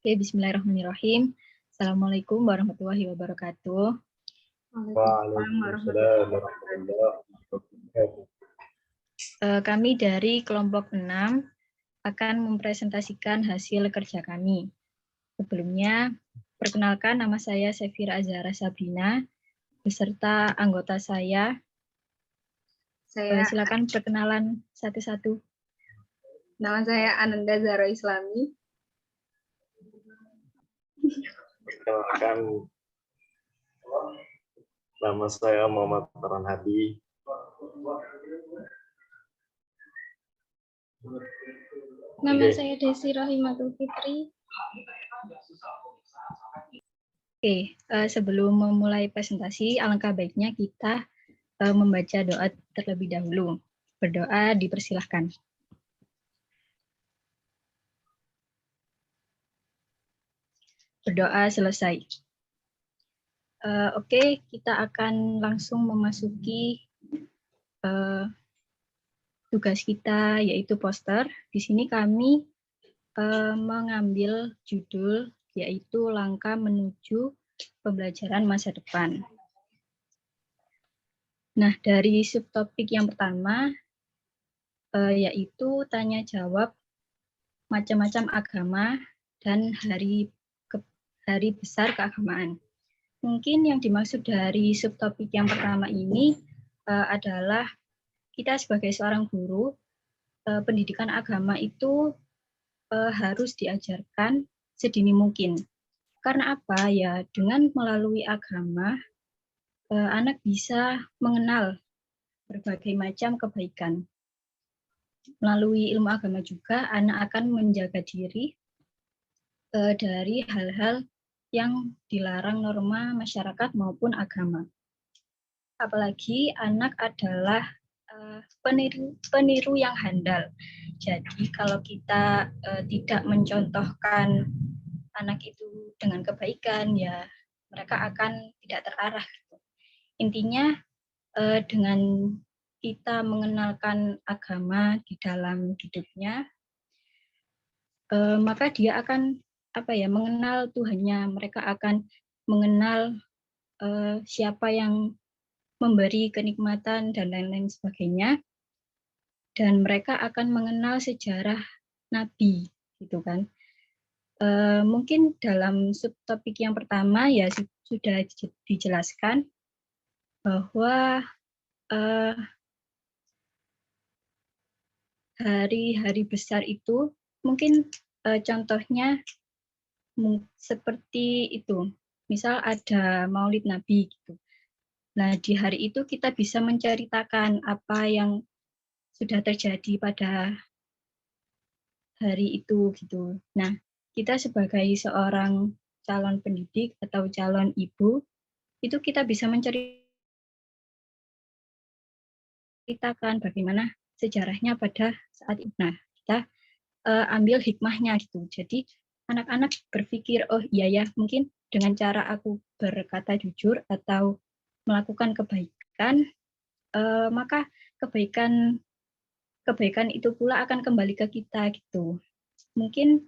Oke, bismillahirrahmanirrahim. Assalamualaikum warahmatullahi wabarakatuh. Waalaikumsalam warahmatullahi wabarakatuh. Kami dari kelompok 6 akan mempresentasikan hasil kerja kami. Sebelumnya, perkenalkan nama saya Sefira Azhara Sabrina, beserta anggota saya. Silakan perkenalan satu-satu. Nama saya Ananda Zahra Islami. Perkenalkan, nama saya Muhammad Farhan Hadi. Nama saya Desi Rahimatul Fitri. Oke, sebelum memulai presentasi, alangkah baiknya kita membaca doa terlebih dahulu. Berdoa dipersilahkan. Berdoa selesai. Oke, kita akan langsung memasuki tugas kita, yaitu poster. Di sini kami mengambil judul, yaitu Langkah Menuju Pembelajaran Masa Depan. Nah, dari subtopik yang pertama, yaitu tanya jawab macam-macam agama dan hari besar keagamaan. Mungkin yang dimaksud dari subtopik yang pertama ini adalah kita sebagai seorang guru, pendidikan agama itu harus diajarkan sedini mungkin. Karena apa? Ya, dengan melalui agama, anak bisa mengenal berbagai macam kebaikan. Melalui ilmu agama juga, anak akan menjaga diri dari hal-hal yang dilarang norma masyarakat maupun agama. Apalagi anak adalah peniru yang handal. Jadi kalau kita tidak mencontohkan anak itu dengan kebaikan, ya mereka akan tidak terarah. Intinya dengan kita mengenalkan agama di dalam hidupnya, maka dia akan mengenal Tuhannya. Mereka akan mengenal siapa yang memberi kenikmatan dan lain-lain sebagainya. Dan mereka akan mengenal sejarah Nabi, gitu kan. Mungkin dalam subtopik yang pertama ya sudah dijelaskan bahwa hari-hari besar itu mungkin contohnya seperti itu. Misal ada Maulid Nabi gitu. Nah, di hari itu kita bisa menceritakan apa yang sudah terjadi pada hari itu gitu. Nah, kita sebagai seorang calon pendidik atau calon ibu, itu kita bisa menceritakan bagaimana sejarahnya pada saat itu. Nah, kita ambil hikmahnya gitu. Jadi anak-anak berpikir, oh iya ya, mungkin dengan cara aku berkata jujur atau melakukan kebaikan, maka kebaikan itu pula akan kembali ke kita gitu. Mungkin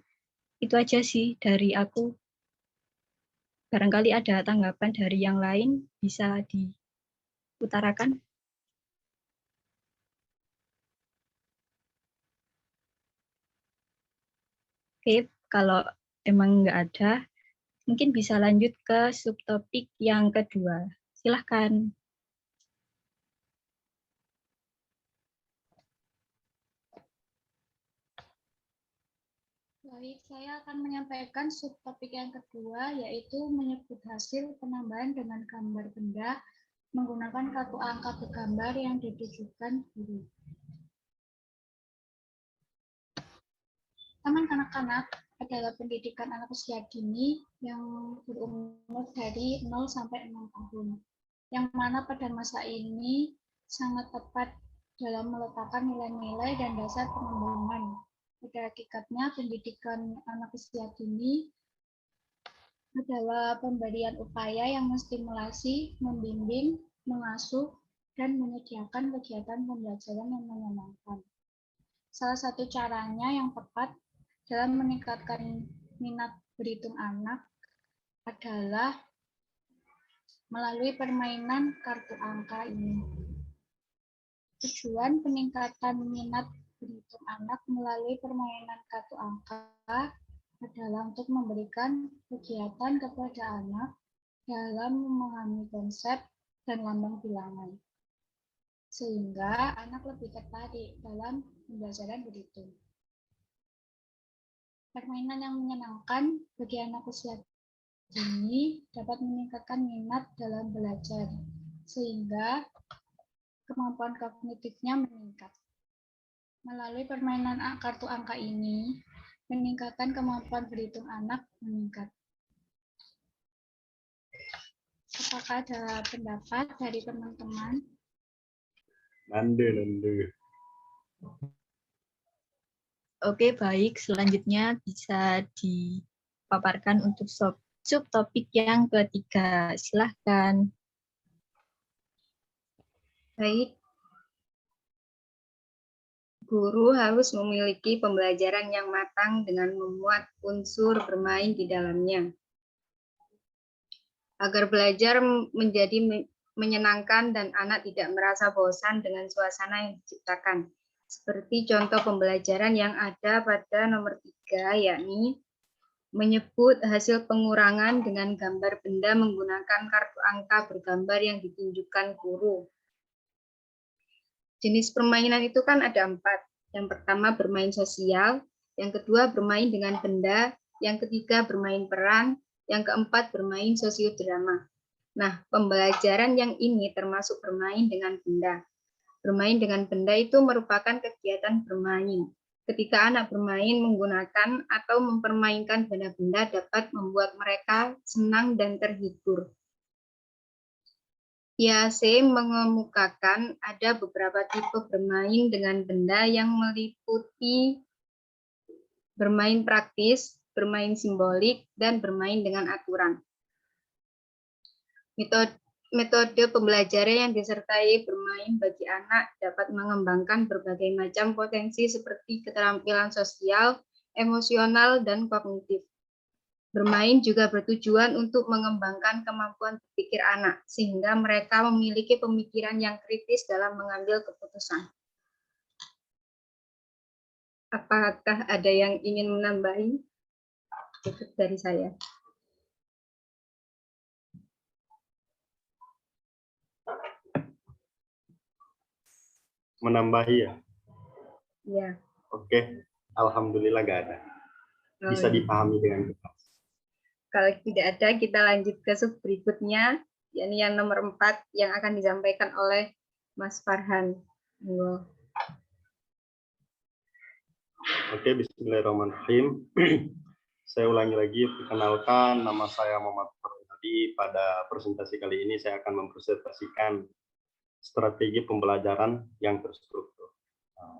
itu aja sih dari aku. Barangkali ada tanggapan dari yang lain, bisa diutarakan. Oke, kalau emang nggak ada, mungkin bisa lanjut ke subtopik yang kedua. Silahkan. Baik, saya akan menyampaikan subtopik yang kedua, yaitu menyebut hasil penambahan dengan gambar benda menggunakan kartu angka bergambar yang ditujukan guru. Taman kanak-kanak adalah pendidikan anak usia dini yang berumur dari 0 sampai 6 tahun, yang mana pada masa ini sangat tepat dalam meletakkan nilai-nilai dan dasar pengembangan. Pada hakikatnya, pendidikan anak usia dini adalah pemberian upaya yang menstimulasi, membimbing, mengasuh, dan menyediakan kegiatan pembelajaran yang menyenangkan. Salah satu caranya yang tepat dalam meningkatkan minat berhitung anak adalah melalui permainan kartu angka ini. Tujuan peningkatan minat berhitung anak melalui permainan kartu angka adalah untuk memberikan kegiatan kepada anak dalam memahami konsep dan lambang bilangan, sehingga anak lebih tertarik dalam pembelajaran berhitung. Permainan yang menyenangkan bagi anak usia dini dapat meningkatkan minat dalam belajar, sehingga kemampuan kognitifnya meningkat. Melalui permainan kartu angka ini, peningkatan kemampuan berhitung anak meningkat. Apakah ada pendapat dari teman-teman? Nande. Oke, baik. Selanjutnya bisa dipaparkan untuk subtopik yang ketiga. Silahkan. Baik. Guru harus memiliki pembelajaran yang matang dengan memuat unsur bermain di dalamnya. Agar belajar menjadi menyenangkan dan anak tidak merasa bosan dengan suasana yang diciptakan. Seperti contoh pembelajaran yang ada pada nomor 3, yakni menyebut hasil pengurangan dengan gambar benda menggunakan kartu angka bergambar yang ditunjukkan guru. Jenis permainan itu kan ada 4. Yang pertama bermain sosial, yang kedua bermain dengan benda, yang ketiga bermain peran, yang keempat bermain sosiodrama. Nah, pembelajaran yang ini termasuk bermain dengan benda. Bermain dengan benda itu merupakan kegiatan bermain. Ketika anak bermain menggunakan atau mempermainkan benda-benda dapat membuat mereka senang dan terhibur. IAC mengemukakan ada beberapa tipe bermain dengan benda yang meliputi bermain praktis, bermain simbolik, dan bermain dengan aturan. Metode pembelajaran yang disertai bermain bagi anak dapat mengembangkan berbagai macam potensi seperti keterampilan sosial, emosional, dan kognitif. Bermain juga bertujuan untuk mengembangkan kemampuan berpikir anak, sehingga mereka memiliki pemikiran yang kritis dalam mengambil keputusan. Apakah ada yang ingin menambahi? Cukup dari saya. Menambahi ya? Ya. Oke, alhamdulillah gak ada. Bisa dipahami dengan jelas. Kalau tidak ada, kita lanjut ke sub berikutnya, yakni yang nomor 4 yang akan disampaikan oleh Mas Farhan. Oke, bismillahirrahmanirrahim. Saya ulangi lagi, perkenalkan, nama saya Muhammad Farhan. Pada presentasi kali ini saya akan mempresentasikan strategi pembelajaran yang terstruktur.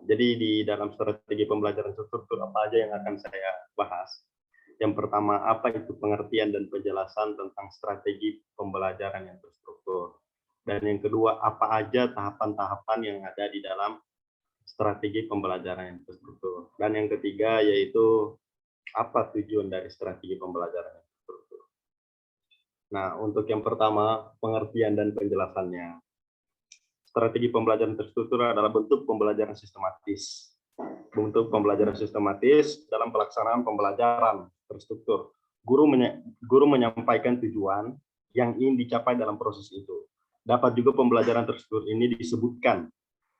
Jadi di dalam strategi pembelajaran terstruktur apa aja yang akan saya bahas? Yang pertama, apa itu pengertian dan penjelasan tentang strategi pembelajaran yang terstruktur? Dan yang kedua, apa aja tahapan-tahapan yang ada di dalam strategi pembelajaran yang terstruktur? Dan yang ketiga yaitu apa tujuan dari strategi pembelajaran yang terstruktur? Nah, untuk yang pertama, pengertian dan penjelasannya. Strategi pembelajaran terstruktur adalah bentuk pembelajaran sistematis. Bentuk pembelajaran sistematis dalam pelaksanaan pembelajaran terstruktur. Guru menyampaikan tujuan yang ingin dicapai dalam proses itu. Dapat juga pembelajaran terstruktur ini disebutkan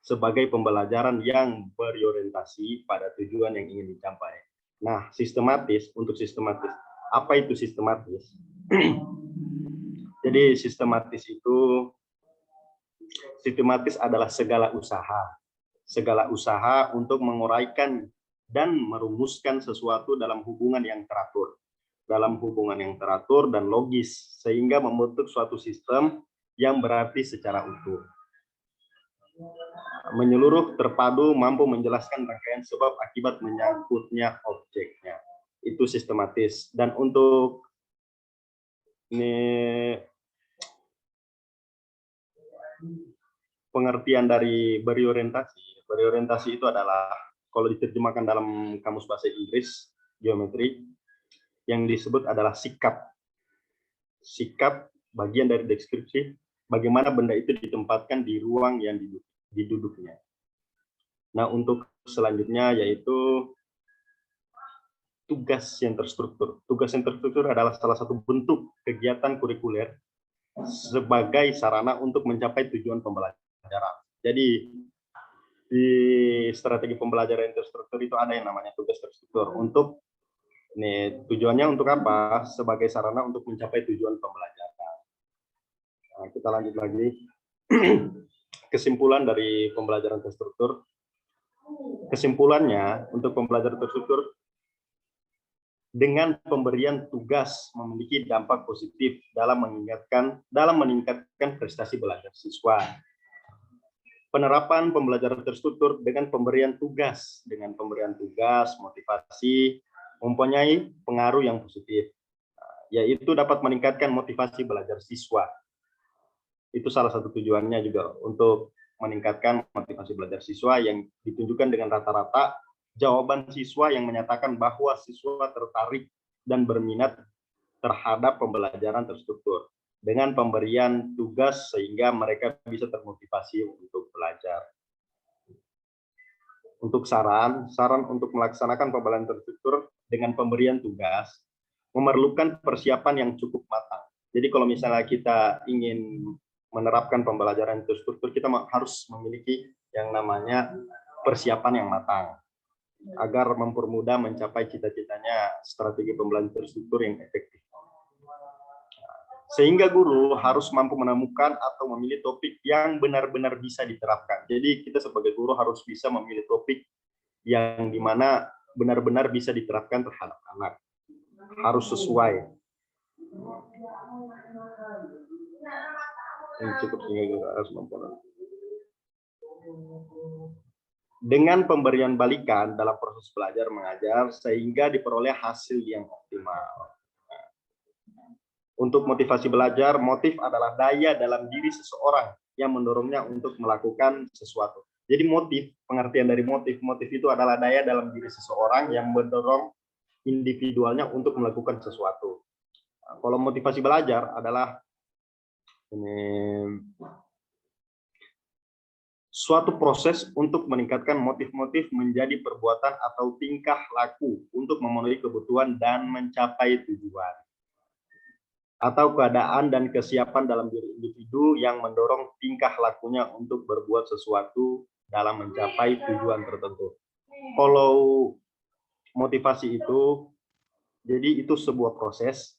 sebagai pembelajaran yang berorientasi pada tujuan yang ingin dicapai. Nah, sistematis, untuk sistematis, apa itu sistematis? Jadi sistematis adalah segala usaha untuk menguraikan dan merumuskan sesuatu dalam hubungan yang teratur. Dan logis, sehingga membentuk suatu sistem yang berarti secara utuh. Menyeluruh, terpadu, mampu menjelaskan rangkaian sebab akibat menyangkutnya objeknya. Itu sistematis. Dan untuk ini pengertian dari berorientasi itu adalah, kalau diterjemahkan dalam kamus bahasa Inggris, geometri, yang disebut adalah sikap. Sikap bagian dari deskripsi bagaimana benda itu ditempatkan di ruang yang diduduknya. Nah, untuk selanjutnya yaitu tugas yang terstruktur. Tugas yang terstruktur adalah salah satu bentuk kegiatan kurikuler sebagai sarana untuk mencapai tujuan pembelajaran. Jadi di strategi pembelajaran yang terstruktur itu ada yang namanya tugas terstruktur. Untuk ini tujuannya untuk apa? Sebagai sarana untuk mencapai tujuan pembelajaran. Nah, kita lanjut lagi. Kesimpulan dari pembelajaran terstruktur. Kesimpulannya untuk pembelajaran terstruktur, dengan pemberian tugas memiliki dampak positif dalam meningkatkan prestasi belajar siswa. Penerapan pembelajaran terstruktur dengan pemberian tugas, motivasi, mempunyai pengaruh yang positif, yaitu dapat meningkatkan motivasi belajar siswa. Itu salah satu tujuannya juga, untuk meningkatkan motivasi belajar siswa yang ditunjukkan dengan rata-rata jawaban siswa yang menyatakan bahwa siswa tertarik dan berminat terhadap pembelajaran terstruktur dengan pemberian tugas sehingga mereka bisa termotivasi untuk belajar. Untuk saran untuk melaksanakan pembelajaran terstruktur dengan pemberian tugas memerlukan persiapan yang cukup matang. Jadi kalau misalnya kita ingin menerapkan pembelajaran terstruktur, kita harus memiliki yang namanya persiapan yang matang agar mempermudah mencapai cita-citanya strategi pembelajaran terstruktur yang efektif. Sehingga guru harus mampu menemukan atau memilih topik yang benar-benar bisa diterapkan. Jadi kita sebagai guru harus bisa memilih topik yang dimana benar-benar bisa diterapkan terhadap anak. Harus sesuai. Ini cukup sehingga guru harus mampu. Dengan pemberian balikan dalam proses belajar mengajar sehingga diperoleh hasil yang optimal. Untuk motivasi belajar, motif adalah daya dalam diri seseorang yang mendorongnya untuk melakukan sesuatu. Jadi motif, pengertian dari motif itu adalah daya dalam diri seseorang yang mendorong individualnya untuk melakukan sesuatu. Kalau motivasi belajar adalah suatu proses untuk meningkatkan motif-motif menjadi perbuatan atau tingkah laku untuk memenuhi kebutuhan dan mencapai tujuan. Atau keadaan dan kesiapan dalam diri individu yang mendorong tingkah lakunya untuk berbuat sesuatu dalam mencapai tujuan tertentu. Kalau motivasi itu, jadi itu sebuah proses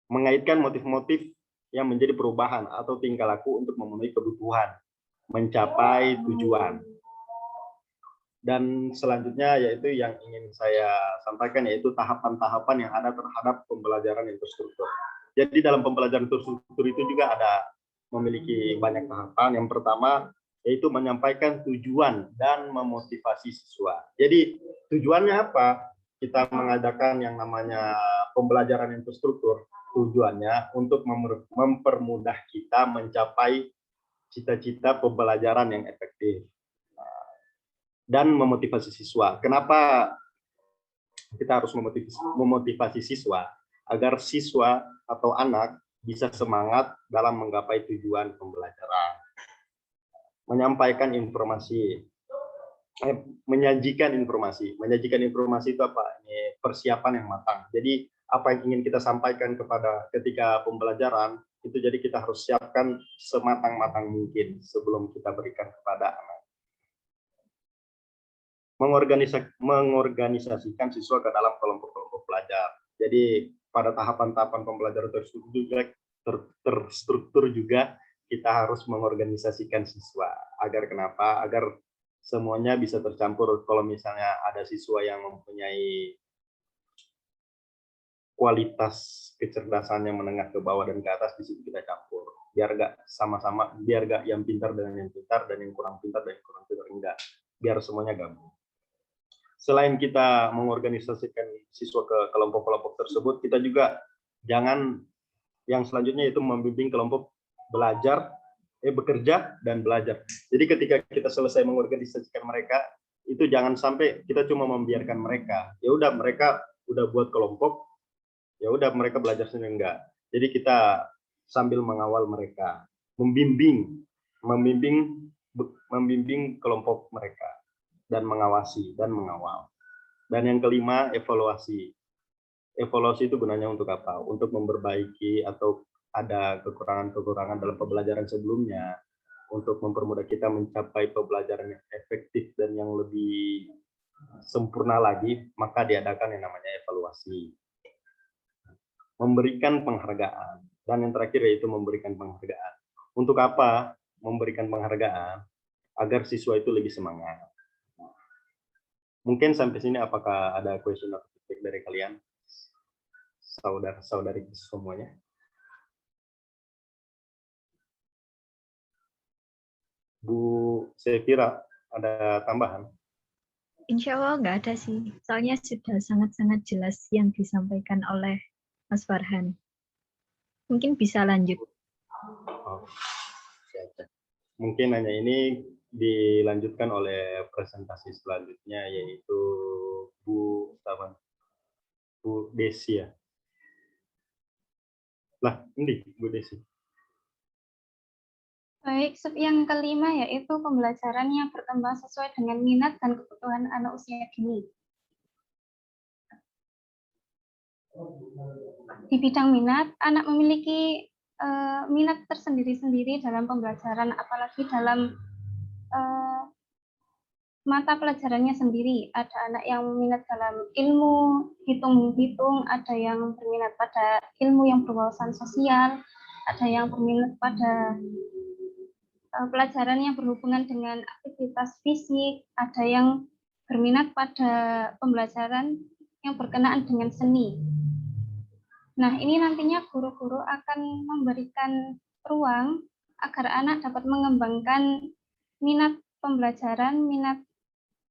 mengaitkan motif-motif yang menjadi perubahan atau tingkah laku untuk memenuhi kebutuhan, mencapai tujuan. Dan selanjutnya yaitu yang ingin saya sampaikan, yaitu tahapan-tahapan yang ada terhadap pembelajaran yang terstruktur. Jadi dalam pembelajaran terstruktur itu juga ada memiliki banyak tahapan. Yang pertama yaitu menyampaikan tujuan dan memotivasi siswa. Jadi tujuannya apa? Kita mengadakan yang namanya pembelajaran yang terstruktur. Tujuannya untuk mempermudah kita mencapai cita-cita pembelajaran yang efektif dan memotivasi siswa. Kenapa kita harus memotivasi siswa? Agar siswa atau anak bisa semangat dalam menggapai tujuan pembelajaran. Menyampaikan informasi, menyajikan informasi. Menyajikan informasi itu apa? Ini persiapan yang matang. Jadi apa yang ingin kita sampaikan ketika pembelajaran itu, jadi kita harus siapkan sematang-matang mungkin sebelum kita berikan kepada anak. Mengorganisasikan siswa ke dalam kelompok-kelompok belajar. Jadi pada tahapan-tahapan pembelajaran terstruktur juga kita harus mengorganisasikan siswa. Agar kenapa? Agar semuanya bisa tercampur. Kalau misalnya ada siswa yang mempunyai kualitas kecerdasannya menengah ke bawah dan ke atas, di situ kita campur. Biar gak sama-sama, biar gak yang pintar dengan yang pintar dan yang kurang pintar dan yang kurang pintar, enggak. Biar semuanya gabung. Selain kita mengorganisasikan siswa ke kelompok-kelompok tersebut, kita juga jangan, yang selanjutnya itu membimbing kelompok bekerja dan belajar. Jadi ketika kita selesai mengorganisasikan mereka, itu jangan sampai kita cuma membiarkan mereka. Ya udah mereka udah buat kelompok, ya udah mereka belajar sendiri, enggak. Jadi kita sambil mengawal mereka, membimbing kelompok mereka dan mengawasi dan mengawal. Dan yang kelima, evaluasi. Evaluasi itu gunanya untuk apa? Untuk memperbaiki atau ada kekurangan-kekurangan dalam pembelajaran sebelumnya, untuk mempermudah kita mencapai pembelajaran yang efektif dan yang lebih sempurna lagi, maka diadakan yang namanya evaluasi. Memberikan penghargaan. Dan yang terakhir yaitu memberikan penghargaan. Untuk apa memberikan penghargaan? Agar siswa itu lebih semangat. Mungkin sampai sini apakah ada question atau feedback dari kalian? Saudara-saudari semuanya. Bu Sevira, ada tambahan? Insya Allah nggak ada sih. Soalnya sudah sangat-sangat jelas yang disampaikan oleh Mas Farhan. Mungkin bisa lanjut. Oh, mungkin hanya ini dilanjutkan oleh presentasi selanjutnya, yaitu Bu Desi ya. Lah, ini Bu Desi. Baik, yang kelima yaitu pembelajaran yang berkembang sesuai dengan minat dan kebutuhan anak usia dini. Di bidang minat, anak memiliki minat tersendiri-sendiri dalam pembelajaran, apalagi dalam mata pelajarannya sendiri. Ada anak yang minat dalam ilmu hitung-hitung, ada yang berminat pada ilmu yang berwawasan sosial, ada yang berminat pada pelajaran yang berhubungan dengan aktivitas fisik, ada yang berminat pada pembelajaran yang berkenaan dengan seni. Nah, ini nantinya guru-guru akan memberikan ruang agar anak dapat mengembangkan minat pembelajaran, minat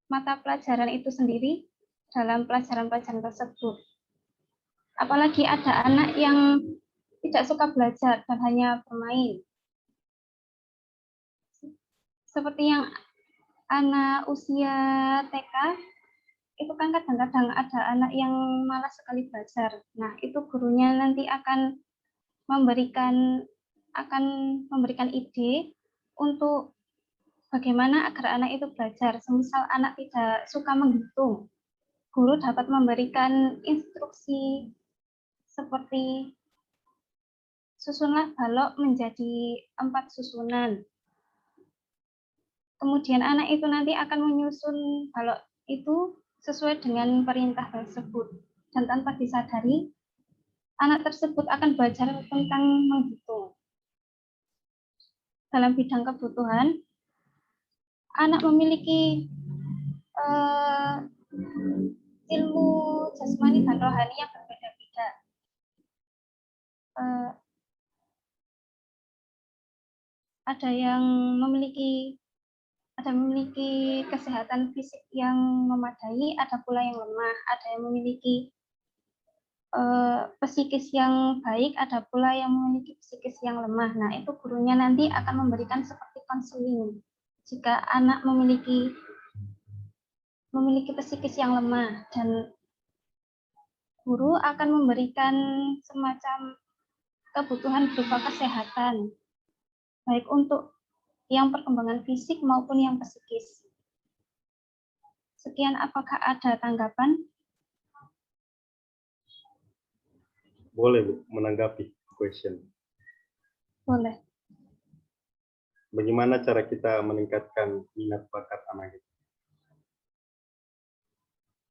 mata pelajaran itu sendiri dalam pelajaran-pelajaran tersebut. Apalagi ada anak yang tidak suka belajar dan hanya bermain. Seperti yang anak usia TK, itu kan kadang-kadang ada anak yang malas sekali belajar. Nah, itu gurunya nanti akan memberikan ide untuk bagaimana agar anak itu belajar. Semisal anak tidak suka menghitung, guru dapat memberikan instruksi seperti susunlah balok menjadi 4 susunan. Kemudian anak itu nanti akan menyusun balok itu sesuai dengan perintah tersebut. Dan tanpa disadari, anak tersebut akan belajar tentang menghitung. Dalam bidang kebutuhan, anak memiliki ilmu jasmani dan rohani yang berbeda-beda. Ada yang memiliki kesehatan fisik yang memadai, ada pula yang lemah, ada yang memiliki psikis yang baik, ada pula yang memiliki psikis yang lemah. Nah, itu gurunya nanti akan memberikan seperti konseling. Jika anak memiliki psikis yang lemah, dan guru akan memberikan semacam kebutuhan berupa kesehatan, baik untuk yang perkembangan fisik maupun yang psikis. Sekian, apakah ada tanggapan? Boleh Bu, menanggapi question. Boleh. Bagaimana cara kita meningkatkan minat bakat anak itu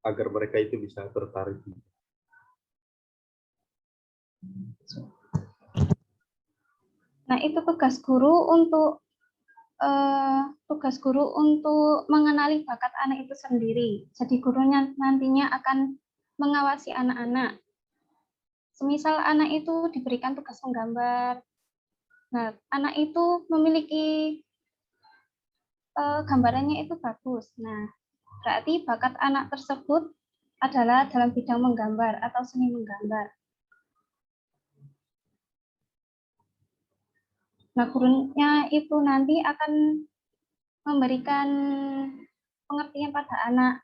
agar mereka itu bisa tertarik? Nah, itu tugas guru untuk mengenali bakat anak itu sendiri. Jadi gurunya nantinya akan mengawasi anak-anak. Semisal anak itu diberikan tugas menggambar, nah anak itu memiliki gambarannya itu bagus. Nah, berarti bakat anak tersebut adalah dalam bidang menggambar atau seni menggambar. Nah, gurunya itu nanti akan memberikan pengertian pada anak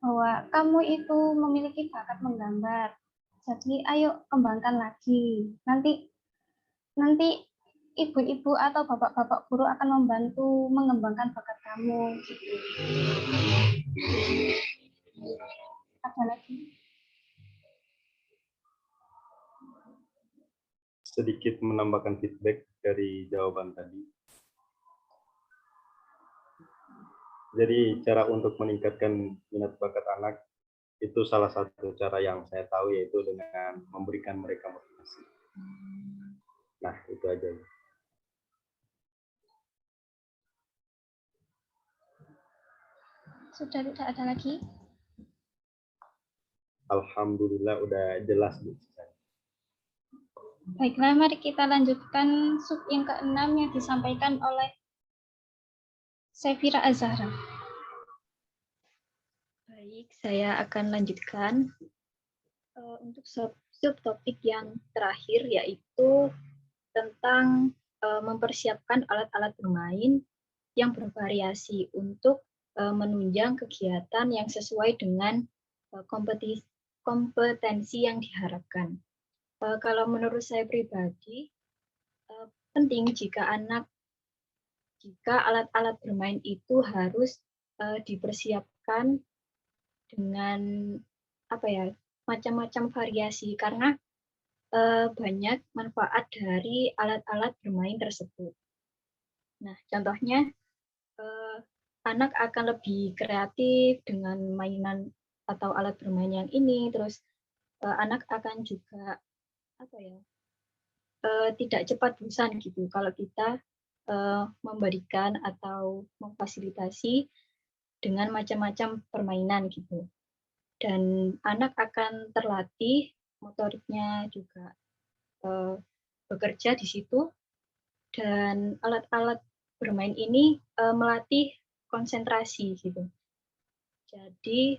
bahwa kamu itu memiliki bakat menggambar. Jadi ayo kembangkan lagi. Nanti ibu-ibu atau bapak-bapak guru akan membantu mengembangkan bakat kamu. Gitu. Ada lagi? Sedikit menambahkan feedback dari jawaban tadi. Jadi cara untuk meningkatkan minat bakat anak itu salah satu cara yang saya tahu, yaitu dengan memberikan mereka motivasi. Nah, itu aja. Sudah tidak ada lagi? Alhamdulillah udah jelas, Bu. Baiklah, mari kita lanjutkan sub yang ke-6 yang disampaikan oleh Sefira Azhara. Baik, saya akan lanjutkan untuk subtopik yang terakhir, yaitu tentang mempersiapkan alat-alat bermain yang bervariasi untuk menunjang kegiatan yang sesuai dengan kompetensi yang diharapkan. Kalau menurut saya pribadi, penting jika alat-alat bermain itu harus dipersiapkan dengan macam-macam variasi, karena banyak manfaat dari alat-alat bermain tersebut. Nah, contohnya anak akan lebih kreatif dengan mainan atau alat bermain yang ini, terus anak akan juga tidak cepat bosan gitu kalau kita memberikan atau memfasilitasi dengan macam-macam permainan gitu. Dan anak akan terlatih, motoriknya juga bekerja di situ, dan alat-alat bermain ini melatih konsentrasi gitu. Jadi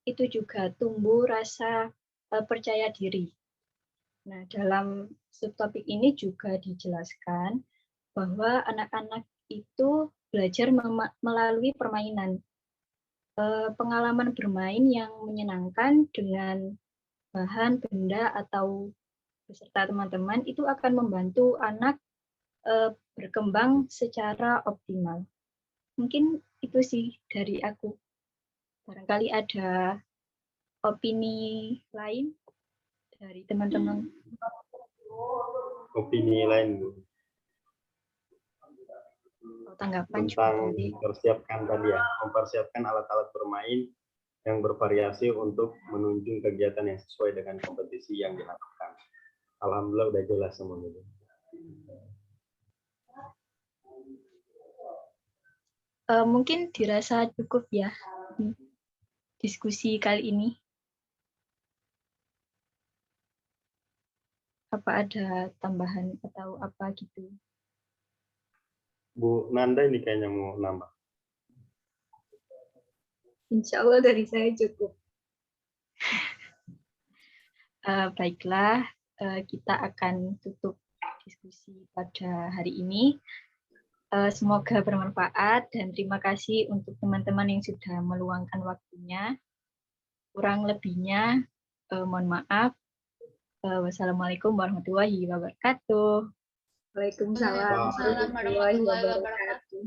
itu juga tumbuh rasa percaya diri. Nah, dalam subtopik ini juga dijelaskan bahwa anak-anak itu belajar melalui permainan. Pengalaman bermain yang menyenangkan dengan bahan, benda, atau beserta teman-teman itu akan membantu anak berkembang secara optimal. Mungkin itu sih dari aku. Barangkali ada opini lain dari teman-teman. Opini lain, Bu. Tanggapan tentang mempersiapkan alat-alat bermain yang bervariasi untuk menunjang kegiatan yang sesuai dengan kompetisi yang diharapkan. Alhamdulillah udah jelas semuanya. Mungkin dirasa cukup ya diskusi kali ini. Apa ada tambahan atau apa gitu? Bu Nanda ini kayaknya mau nambah. Insya Allah dari saya cukup. Baiklah, kita akan tutup diskusi pada hari ini. Semoga bermanfaat dan terima kasih untuk teman-teman yang sudah meluangkan waktunya. Kurang lebihnya, mohon maaf. Wassalamualaikum warahmatullahi wabarakatuh. Waalaikumsalam warahmatullahi wabarakatuh.